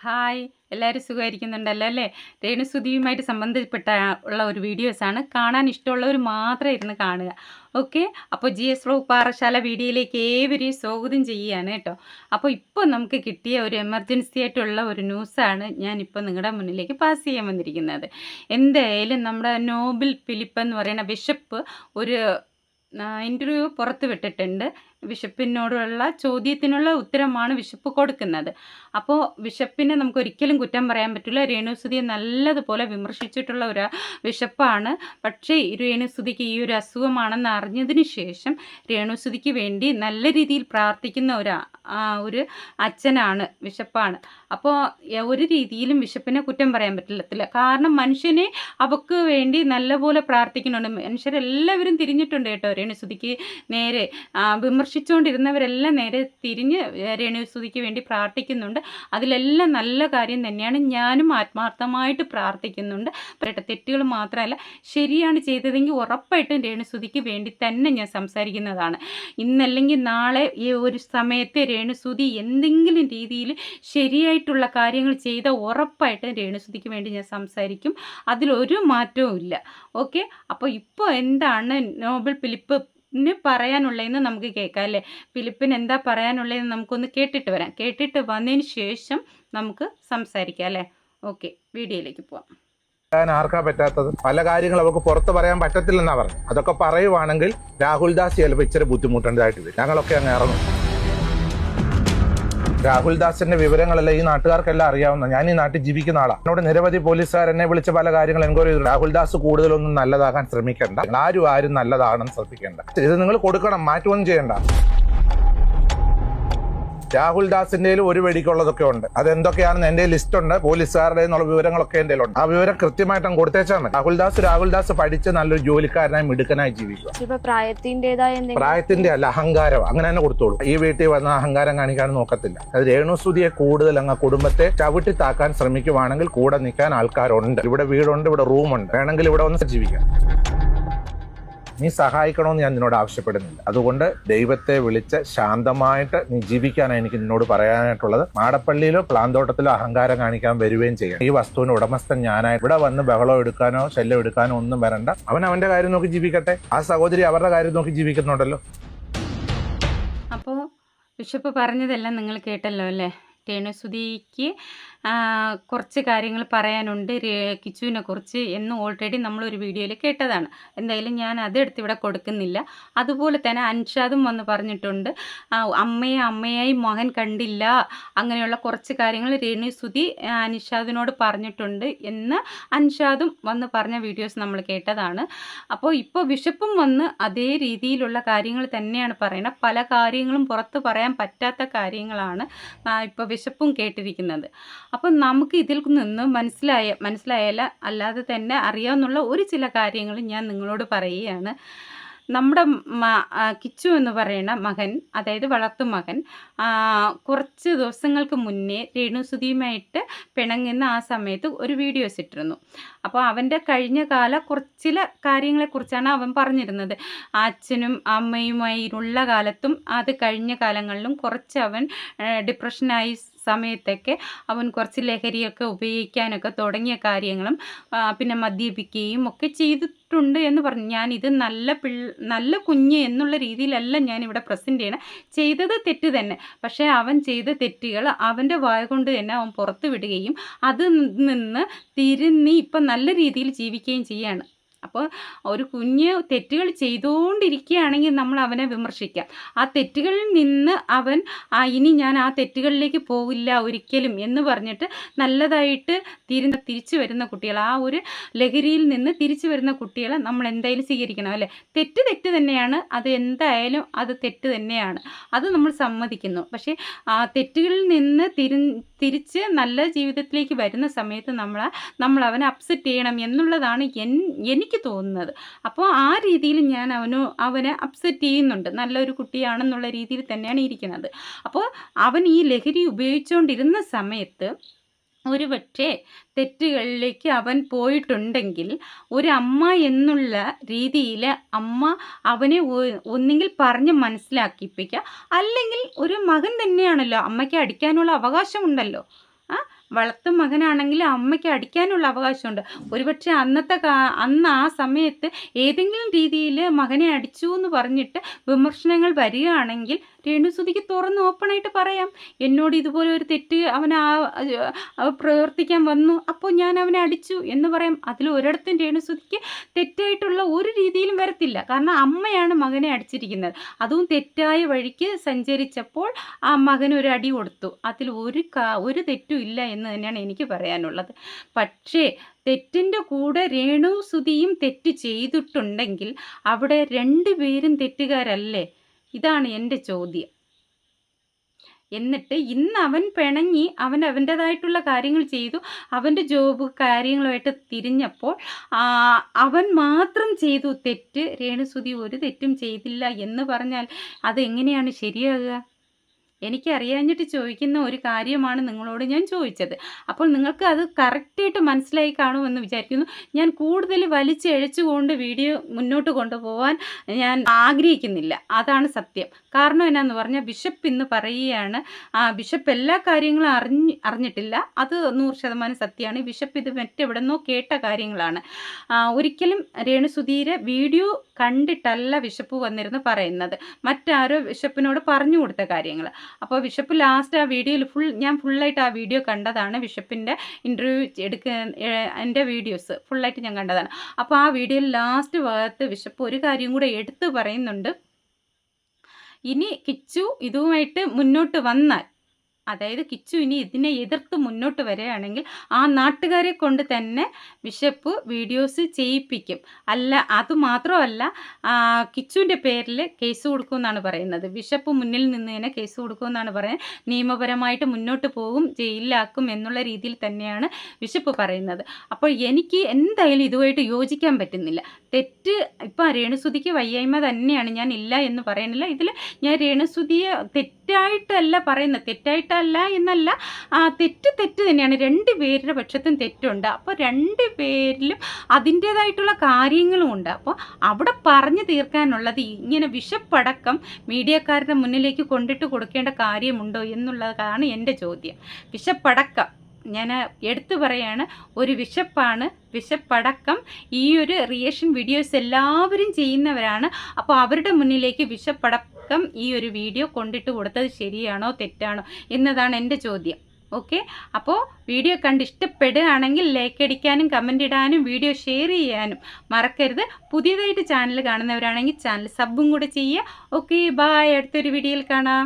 Hi, എല്ലാവരും സുഖമായിരിക്കുന്നുണ്ടല്ലോ അല്ലേ? രേണുസുതിയുമായിട്ട് സംബന്ധപ്പെട്ട ഉള്ള ഒരു വീഡിയോസാണ്. കാണാൻ ഇഷ്ടമുള്ളവർ മാത്രം ഇരുന്ന് കാണുക. ഓക്കെ, അപ്പോൾ GS വ്ലോഗ് പാറശാല വീഡിയോയിലേക്ക് ഏവരെയും സ്വാഗതം ചെയ്യുകയാണ് കേട്ടോ. അപ്പോൾ ഇപ്പോൾ നമുക്ക് കിട്ടിയ ഒരു എമർജൻസി ആയിട്ടുള്ള ഒരു ന്യൂസാണ് ഞാനിപ്പോൾ നിങ്ങളുടെ മുന്നിലേക്ക് പാസ് ചെയ്യാൻ വന്നിരിക്കുന്നത്. എന്തായാലും നമ്മുടെ നോബൽ ഫിലിപ്പ് എന്ന് പറയുന്ന ബിഷപ്പ് ഒരു ഇൻ്റർവ്യൂ പുറത്ത് വിട്ടിട്ടുണ്ട്. ബിഷപ്പിനോടുള്ള ചോദ്യത്തിനുള്ള ഉത്തരമാണ് ബിഷപ്പ് കൊടുക്കുന്നത്. അപ്പോൾ ബിഷപ്പിനെ നമുക്ക് ഒരിക്കലും കുറ്റം പറയാൻ പറ്റില്ല. രേണുസുതിയെ നല്ലതുപോലെ വിമർശിച്ചിട്ടുള്ള ഒരു ബിഷപ്പാണ്. പക്ഷേ രേണുസുതിക്ക് ഈ ഒരു അസുഖമാണെന്ന് അറിഞ്ഞതിന് ശേഷം രേണുസുതിക്ക് വേണ്ടി നല്ല രീതിയിൽ പ്രാർത്ഥിക്കുന്ന ഒരു അച്ഛനാണ്, ബിഷപ്പാണ്. അപ്പോൾ ഒരു രീതിയിലും ബിഷപ്പിനെ കുറ്റം പറയാൻ പറ്റില്ല. കാരണം മനുഷ്യനെ അവർക്ക് വേണ്ടി നല്ലപോലെ പ്രാർത്ഥിക്കുന്നുണ്ട്. മനുഷ്യരെല്ലാവരും തിരിഞ്ഞിട്ടുണ്ട് കേട്ടോ രേണുസുതിക്ക് നേരെ. വിമർശിച്ചുകൊണ്ടിരുന്നവരെല്ലാം നേരെ തിരിഞ്ഞ് രേണുസുതിക്ക് വേണ്ടി പ്രാർത്ഥിക്കുന്നുണ്ട്. അതിലെല്ലാം നല്ല കാര്യം തന്നെയാണ്. ഞാനും ആത്മാർത്ഥമായിട്ട് പ്രാർത്ഥിക്കുന്നുണ്ട്. തെറ്റുകൾ മാത്രമല്ല, ശരിയാണ് ചെയ്തതെങ്കിൽ ഉറപ്പായിട്ടും രേണുസുതിക്ക് വേണ്ടി തന്നെ ഞാൻ സംസാരിക്കുന്നതാണ്. ഇന്നല്ലെങ്കിൽ നാളെ ഈ ഒരു സമയത്ത് രേണുസുതി എന്തെങ്കിലും രീതിയിൽ ശരിയായിട്ടുള്ള കാര്യങ്ങൾ ചെയ്ത ഉറപ്പായിട്ടും രേണുസുതിക്ക് വേണ്ടി ഞാൻ സംസാരിക്കും. അതിലൊരു മാറ്റവും ഇല്ല. ഓക്കെ, അപ്പോൾ ഇപ്പോൾ എന്താണ് നോബൽ ഫിലിപ്പിന് പറയാനുള്ളതെന്ന് നമുക്ക് കേൾക്കാം അല്ലേ? ഫിലിപ്പിന് എന്താ പറയാനുള്ളതെന്ന് നമുക്കൊന്ന് കേട്ടിട്ട് വരാം. കേട്ടിട്ട് വന്നതിന് ശേഷം നമുക്ക് സംസാരിക്കാം അല്ലേ? ഓക്കെ, വീഡിയോയിലേക്ക് പോവാം. ആർക്കാ പറ്റാത്തത്? പല കാര്യങ്ങൾ അവർക്ക് പുറത്ത് പറയാൻ പറ്റത്തില്ലെന്നാ പറഞ്ഞു. അതൊക്കെ പറയുവാണെങ്കിൽ രാഹുൽ ദാസ് ചിലപ്പോൾ ഇച്ചിരി ബുദ്ധിമുട്ടേണ്ടതായിട്ട് വരും. ഞങ്ങളൊക്കെ അങ്ങ് ഇറങ്ങും. രാഹുൽ ദാസിന്റെ വിവരങ്ങളെല്ലാം ഈ നാട്ടുകാർക്കെല്ലാം അറിയാവുന്ന. ഞാൻ ഈ നാട്ടിൽ ജീവിക്കുന്ന ആളാണ്. എന്നോട് നിരവധി പോലീസുകാർ എന്നെ വിളിച്ച പല കാര്യങ്ങൾ എൻക്വയറി ചെയ്തു. രാഹുൽ ദാസ് കൂടുതലൊന്നും നല്ലതാകാൻ ശ്രമിക്കേണ്ട. ആരും നല്ലതാണെന്ന് ശ്രദ്ധിക്കേണ്ട. ഇത് നിങ്ങൾ കൊടുക്കണം, മാറ്റമൊന്നും ചെയ്യണ്ട. രാഹുൽ ദാസിന്റെ ഒരു വെടിക്കുള്ളതൊക്കെ ഉണ്ട്. അതെന്തൊക്കെയാണെന്ന് എന്റെ ലിസ്റ്റ് ഉണ്ട്. പോലീസുകാരുടെ എന്നുള്ള വിവരങ്ങളൊക്കെ എന്റെ ഉണ്ട്. ആ വിവരം കൃത്യമായിട്ടും കൊടുത്തേച്ചാൽ മതി. രാഹുൽ ദാസ് പഠിച്ച് നല്ലൊരു ജോലിക്കാരനായി മിടുക്കനായി ജീവിക്കുക. പ്രായത്തിന്റെ അല്ല, അഹങ്കാരം അങ്ങനെ തന്നെ കൊടുത്തോളൂ. ഈ വീട്ടിൽ വന്ന അഹങ്കാരം കാണിക്കാൻ നോക്കത്തില്ല. അത് രേണുസുതിയെ കൂടുതൽ അങ്ങ് കുടുംബത്തെ ചവിട്ടി താക്കാൻ ശ്രമിക്കുവാണെങ്കിൽ കൂടെ നിൽക്കാൻ ആൾക്കാരുണ്ട്. ഇവിടെ വീടുണ്ട്, ഇവിടെ റൂമുണ്ട്. വേണമെങ്കിൽ ഇവിടെ ഒന്ന് ജീവിക്കാം. നീ സഹായിക്കണമെന്ന് ഞാൻ നിന്നോട് ആവശ്യപ്പെടുന്നില്ല. അതുകൊണ്ട് ദൈവത്തെ വിളിച്ച് ശാന്തമായിട്ട് നീ ജീവിക്കാനാണ് എനിക്ക് നിന്നോട് പറയാനായിട്ടുള്ളത്. മാടപ്പള്ളിയിലോ പ്ലാന്തോട്ടത്തിലോ അഹങ്കാരം കാണിക്കാൻ വരികയും ചെയ്യണം. ഈ വസ്തുവിന് ഉടമസ്ഥൻ ഞാനായി. ഇവിടെ വന്ന് ബഹളം എടുക്കാനോ ശല്യം എടുക്കാനോ ഒന്നും വരണ്ട. അവന്റെ കാര്യം നോക്കി ജീവിക്കട്ടെ. ആ സഹോദരി അവരുടെ കാര്യം നോക്കി ജീവിക്കുന്നുണ്ടല്ലോ. അപ്പോൾ ബിഷപ്പ് പറഞ്ഞതെല്ലാം നിങ്ങൾ കേട്ടല്ലോ അല്ലേ? രേണുസുതിക്ക് കുറച്ച് കാര്യങ്ങൾ പറയാനുണ്ട് കിച്ചുവിനെ കുറിച്ച് എന്ന് ഓൾറെഡി നമ്മളൊരു വീഡിയോയിൽ കേട്ടതാണ്. എന്തായാലും ഞാൻ അതെടുത്ത് ഇവിടെ കൊടുക്കുന്നില്ല. അതുപോലെ തന്നെ അൻഷാദും വന്ന് പറഞ്ഞിട്ടുണ്ട്, അമ്മയായി മകൻ കണ്ടില്ല, അങ്ങനെയുള്ള കുറച്ച് കാര്യങ്ങൾ രേണുസുതി അൻഷാദിനോട് പറഞ്ഞിട്ടുണ്ട് എന്ന് അൻഷാദും വന്ന് പറഞ്ഞ വീഡിയോസ് നമ്മൾ കേട്ടതാണ്. അപ്പോൾ ഇപ്പോൾ ബിഷപ്പും വന്ന് അതേ രീതിയിലുള്ള കാര്യങ്ങൾ തന്നെയാണ് പറയുന്നത്. പല കാര്യങ്ങളും പുറത്ത് പറയാൻ പറ്റാത്ത കാര്യങ്ങളാണ് ഇപ്പോൾ ബിഷപ്പും കേട്ടിരിക്കുന്നത്. അപ്പം നമുക്ക് ഇതിൽ നിന്ന് മനസ്സിലായാല അല്ലാതെ തന്നെ അറിയാവുന്നുള്ള ചില കാര്യങ്ങൾ ഞാൻ നിങ്ങളോട് പറയുകയാണ്. നമ്മുടെ കിച്ചു എന്ന് പറയുന്ന മകൻ, അതായത് വളർത്തുമകൻ, കുറച്ച് ദിവസങ്ങൾക്ക് മുന്നേ രേണുസുതിയുമായിട്ട് പിണങ്ങുന്ന ആ സമയത്ത് ഒരു വീഡിയോസ് ഇട്ടിരുന്നു. അപ്പോൾ അവൻ്റെ കഴിഞ്ഞ കാല ചില കാര്യങ്ങളെക്കുറിച്ചാണ് അവൻ പറഞ്ഞിരുന്നത്. അച്ഛനും അമ്മയുമായുള്ള കാലത്തും അത് കഴിഞ്ഞ കാലങ്ങളിലും കുറച്ച് അവൻ ഡിപ്രഷനായി സമയത്തൊക്കെ അവൻ കുറച്ച് ലഹരിയൊക്കെ ഉപയോഗിക്കാനൊക്കെ തുടങ്ങിയ കാര്യങ്ങളും പിന്നെ മദ്യപിക്കുകയും ഒക്കെ ചെയ്തിട്ടുണ്ട് എന്ന് പറഞ്ഞു. ഞാനിത് നല്ല കുഞ്ഞ് എന്നുള്ള രീതിയിലല്ല ഞാനിവിടെ പ്രസൻറ്റ് ചെയ്യണം. ചെയ്തത് തെറ്റ് തന്നെ. പക്ഷേ അവൻ ചെയ്ത തെറ്റുകൾ അവൻ്റെ വായ കൊണ്ട് തന്നെ അവൻ പുറത്തു വിടുകയും അതിൽ നിന്ന് തിരിഞ്ഞ് ഇപ്പം നല്ല രീതിയിൽ ജീവിക്കുകയും ചെയ്യാണ്. അപ്പോൾ ഒരു കുഞ്ഞ് തെറ്റുകൾ ചെയ്തുകൊണ്ടിരിക്കുകയാണെങ്കിൽ നമ്മൾ അവനെ വിമർശിക്കാം. ആ തെറ്റുകളിൽ നിന്ന് അവൻ ഇനി ഞാൻ ആ തെറ്റുകളിലേക്ക് പോകില്ല ഒരിക്കലും എന്ന് പറഞ്ഞിട്ട് നല്ലതായിട്ട് തിരിച്ചു വരുന്ന കുട്ടികൾ, ആ ഒരു ലഹരിയിൽ നിന്ന് തിരിച്ചു വരുന്ന കുട്ടികളെ നമ്മൾ എന്തായാലും സ്വീകരിക്കണം അല്ലേ? തെറ്റ് തന്നെയാണ്. അത് എന്തായാലും അത് തെറ്റ് തന്നെയാണ്. അത് നമ്മൾ സമ്മതിക്കുന്നു. പക്ഷേ ആ തെറ്റുകളിൽ നിന്ന് തിരിച്ച് നല്ല ജീവിതത്തിലേക്ക് വരുന്ന സമയത്ത് നമ്മൾ അവനെ അപ്സെറ്റ് ചെയ്യണം എന്നുള്ളതാണ് എനിക്ക് തോന്നുന്നത്. അപ്പോൾ ആ രീതിയിൽ ഞാൻ അവനെ അപ്സെറ്റ് ചെയ്യുന്നുണ്ട്. നല്ലൊരു കുട്ടിയാണെന്നുള്ള രീതിയിൽ തന്നെയാണ് ഇരിക്കുന്നത്. അപ്പോൾ അവൻ ഈ ലഹരി ഉപയോഗിച്ചുകൊണ്ടിരുന്ന സമയത്ത് ഒരുപക്ഷേ തെറ്റുകളിലേക്ക് അവൻ പോയിട്ടുണ്ടെങ്കിൽ ഒരു അമ്മ എന്നുള്ള രീതിയിൽ അമ്മ അവനെ ഒന്നുകിൽ പറഞ്ഞ് മനസ്സിലാക്കിപ്പിക്കുക, അല്ലെങ്കിൽ ഒരു മകൻ തന്നെയാണല്ലോ, അമ്മയ്ക്ക് അടിക്കാനുള്ള അവകാശമുണ്ടല്ലോ. വളർത്തു മകനാണെങ്കിൽ അമ്മയ്ക്ക് അടിക്കാനുള്ള അവകാശമുണ്ട്. ഒരുപക്ഷെ അന്ന് ആ സമയത്ത് ഏതെങ്കിലും രീതിയിൽ മകനെ അടിച്ചു എന്ന് പറഞ്ഞിട്ട് വിമർശനങ്ങൾ വരികയാണെങ്കിൽ രേണുസുതിക്ക് തുറന്ന് ഓപ്പണായിട്ട് പറയാം, എന്നോട് ഇതുപോലെ ഒരു തെറ്റ് പ്രവർത്തിക്കാൻ വന്നു, അപ്പോൾ ഞാൻ അവനെ അടിച്ചു എന്ന് പറയാം. അതിൽ ഒരിടത്തും രേണുസുതിക്ക് തെറ്റായിട്ടുള്ള ഒരു രീതിയിലും വരത്തില്ല. കാരണം അമ്മയാണ് മകനെ അടിച്ചിരിക്കുന്നത്, അതും തെറ്റായ വഴിക്ക് സഞ്ചരിച്ചപ്പോൾ ആ മകനൊരു അടി കൊടുത്തു. അതിൽ ഒരു തെറ്റും ഇല്ല എന്ന് തന്നെയാണ് എനിക്ക് പറയാനുള്ളത്. പക്ഷേ തെറ്റിൻ്റെ കൂടെ രേണുസുതിയും തെറ്റ് ചെയ്തിട്ടുണ്ടെങ്കിൽ അവിടെ രണ്ടുപേരും തെറ്റുകാരല്ലേ? ഇതാണ് എൻ്റെ ചോദ്യം. എന്നിട്ട് ഇന്ന് അവൻ പിണങ്ങി അവൻ്റേതായിട്ടുള്ള കാര്യങ്ങൾ ചെയ്തു, അവൻ്റെ ജോബ് കാര്യങ്ങളുമായിട്ട് തിരിഞ്ഞപ്പോൾ അവൻ മാത്രം ചെയ്തു തെറ്റ്, രേണുസുതി ഒരു തെറ്റും ചെയ്തില്ല എന്ന് പറഞ്ഞാൽ അതെങ്ങനെയാണ് ശരിയാകുക? എനിക്കറിയാഞ്ഞിട്ട് ചോദിക്കുന്ന ഒരു കാര്യമാണ് നിങ്ങളോട് ഞാൻ ചോദിച്ചത്. അപ്പോൾ നിങ്ങൾക്ക് അത് കറക്റ്റായിട്ട് മനസ്സിലായി കാണുമെന്ന് വിചാരിക്കുന്നു. ഞാൻ കൂടുതൽ വലിച്ചെഴച്ചുകൊണ്ട് വീഡിയോ മുന്നോട്ട് കൊണ്ടുപോകാൻ ഞാൻ ആഗ്രഹിക്കുന്നില്ല, അതാണ് സത്യം. കാരണം എന്നാന്ന് പറഞ്ഞാൽ ബിഷപ്പ് ഇന്ന് പറയുകയാണ്, ബിഷപ്പ് എല്ലാ കാര്യങ്ങളും അറിഞ്ഞിട്ടില്ല, അത് 100% സത്യമാണ്. ബിഷപ്പ് ഇത് മറ്റെവിടെന്നോ കേട്ട കാര്യങ്ങളാണ്. ഒരിക്കലും രേണുസുധീരെ വീഡിയോ കണ്ടിട്ടല്ല ബിഷപ്പ് വന്നിരുന്ന് പറയുന്നത്, മറ്റാരോ ബിഷപ്പിനോട് പറഞ്ഞു കൊടുത്ത കാര്യങ്ങൾ. അപ്പോൾ ബിഷപ്പ് ലാസ്റ്റ് ആ വീഡിയോയിൽ ഞാൻ ഫുള്ളായിട്ട് ആ വീഡിയോ കണ്ടതാണ്. ബിഷപ്പിൻ്റെ ഇൻ്റർവ്യൂ എൻ്റെ വീഡിയോസ് ഫുള്ളായിട്ട് ഞാൻ കണ്ടതാണ്. അപ്പോൾ ആ വീഡിയോയിൽ ലാസ്റ്റ് ഭാഗത്ത് ബിഷപ്പ് ഒരു കാര്യം കൂടെ എടുത്തു പറയുന്നുണ്ട്. ഇനി കിച്ചു ഇതുമായിട്ട് മുന്നോട്ട് വന്നാൽ, അതായത് കിച്ചു ഇനി ഇതിനെ എതിർത്ത് മുന്നോട്ട് വരികയാണെങ്കിൽ ആ നാട്ടുകാരെ കൊണ്ട് തന്നെ ബിഷപ്പ് വീഡിയോസ് ചെയ്യിപ്പിക്കും. അതുമാത്രമല്ല, കിച്ചുവിൻ്റെ പേരിൽ കേസ് കൊടുക്കുമെന്നാണ് പറയുന്നത്. ബിഷപ്പ് മുന്നിൽ നിന്ന് തന്നെ കേസ് കൊടുക്കുമെന്നാണ് പറയുന്നത്. നിയമപരമായിട്ട് മുന്നോട്ട് പോകും, ജയിലിലാക്കും എന്നുള്ള രീതിയിൽ തന്നെയാണ് ബിഷപ്പ് പറയുന്നത്. അപ്പോൾ എനിക്ക് എന്തായാലും ഇതുമായിട്ട് യോജിക്കാൻ പറ്റുന്നില്ല. തെറ്റ് ഇപ്പം രേണുസുതിക്ക് വയ്യായ്മ തന്നെയാണ്, ഞാൻ ഇല്ല എന്ന് പറയുന്നില്ല. ഇതിൽ ഞാൻ രേണുസുതിയെ തെറ്റായിട്ടല്ല പറയുന്നത്, തെറ്റായിട്ടല്ല എന്നല്ല, തെറ്റ് തന്നെയാണ്. രണ്ട് പേരുടെ പക്ഷത്തും തെറ്റുണ്ട്. അപ്പോൾ രണ്ട് പേരിലും അതിൻ്റേതായിട്ടുള്ള കാര്യങ്ങളും ഉണ്ട്. അപ്പോൾ അവിടെ പറഞ്ഞു തീർക്കാനുള്ളത് ഇങ്ങനെ വിഷപ്പടക്കം മീഡിയക്കാരുടെ മുന്നിലേക്ക് കൊണ്ടിട്ട് കൊടുക്കേണ്ട കാര്യമുണ്ടോ എന്നുള്ളതാണ് എൻ്റെ ചോദ്യം. വിഷപ്പടക്കം ഞാൻ എടുത്തു പറയാണ്, ഒരു വിഷപ്പാണ്. വിഷപ്പടക്കം ഈ ഒരു റിയാക്ഷൻ വീഡിയോസ് എല്ലാവരും ചെയ്യുന്നവരാണ്. അപ്പോൾ അവരുടെ മുന്നിലേക്ക് വിഷപ്പടക്കം ഈ ഒരു വീഡിയോ കൊണ്ടിട്ട് കൊടുത്തത് ശരിയാണോ തെറ്റാണോ എന്നതാണ് എൻ്റെ ചോദ്യം. ഓക്കെ, അപ്പോൾ വീഡിയോ കണ്ട് ഇഷ്ടപ്പെടുകയാണെങ്കിൽ ലൈക്ക് അടിക്കാനും കമൻ്റ് ഇടാനും വീഡിയോ ഷെയർ ചെയ്യാനും മറക്കരുത്. പുതിയതായിട്ട് ചാനൽ കാണുന്നവരാണെങ്കിൽ ചാനൽ സബും കൂടെ ചെയ്യുക. ഓക്കെ, ബൈ, അടുത്തൊരു വീഡിയോയിൽ കാണാം.